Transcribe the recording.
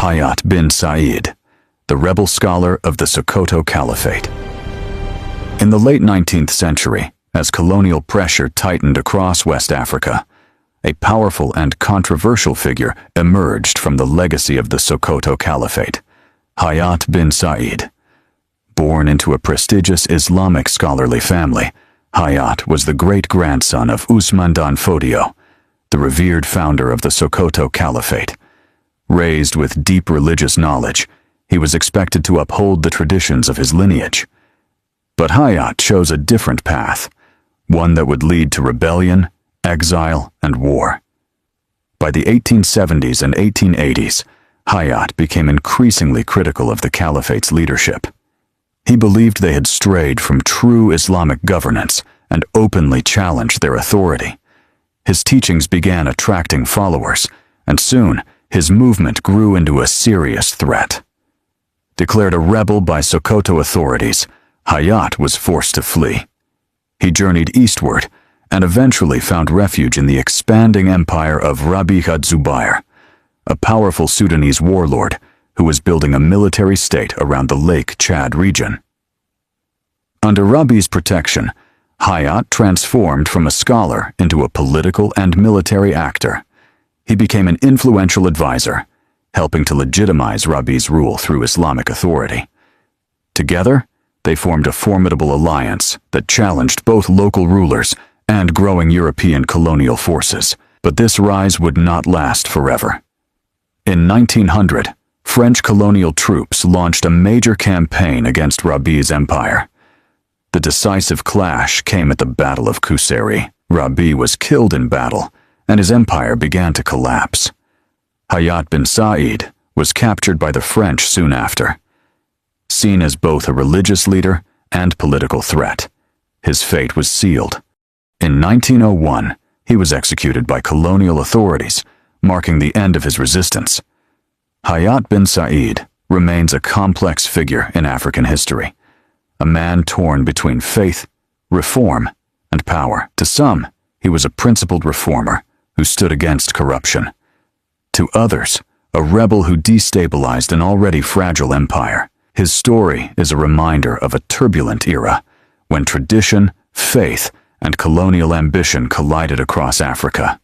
Hayat bin Sa'id, the rebel scholar of the Sokoto Caliphate. In the late 19th century, as colonial pressure tightened across West Africa, a powerful and controversial figure emerged from the legacy of the Sokoto Caliphate, Hayat bin Sa'id. Born into a prestigious Islamic scholarly family, Hayat was the great-grandson of Usman Fodio, the revered founder of the Sokoto Caliphate. Raised with deep religious knowledge, he was expected to uphold the traditions of his lineage. But Hayat chose a different path, one that would lead to rebellion, exile, and war. By the 1870s and 1880s, Hayat became increasingly critical of the Caliphate's leadership. He believed they had strayed from true Islamic governance and openly challenged their authority. His teachings began attracting followers, and soon his movement grew into a serious threat. Declared a rebel by Sokoto authorities, Hayat was forced to flee. He journeyed eastward and eventually found refuge in the expanding empire of Rabi ad-Zubair, a powerful Sudanese warlord who was building a military state around the Lake Chad region. Under Rabi's protection, Hayat transformed from a scholar into a political and military actor. He became an influential advisor, helping to legitimize Rabi's rule through Islamic authority. Together, they formed a formidable alliance that challenged both local rulers and growing European colonial forces. But this rise would not last forever. In 1900, French colonial troops launched a major campaign against Rabi's empire. The decisive clash came at the Battle of Kuseri. Rabi was killed in battle, and his empire began to collapse. Hayat bin Sa'id was captured by the French soon after. Seen as both a religious leader and political threat, his fate was sealed. In 1901, he was executed by colonial authorities, marking the end of his resistance. Hayat bin Sa'id remains a complex figure in African history, a man torn between faith, reform, and power. To some, he was a principled reformer who stood against corruption. To others, a rebel who destabilized an already fragile empire. His story is a reminder of a turbulent era when tradition, faith, and colonial ambition collided across Africa.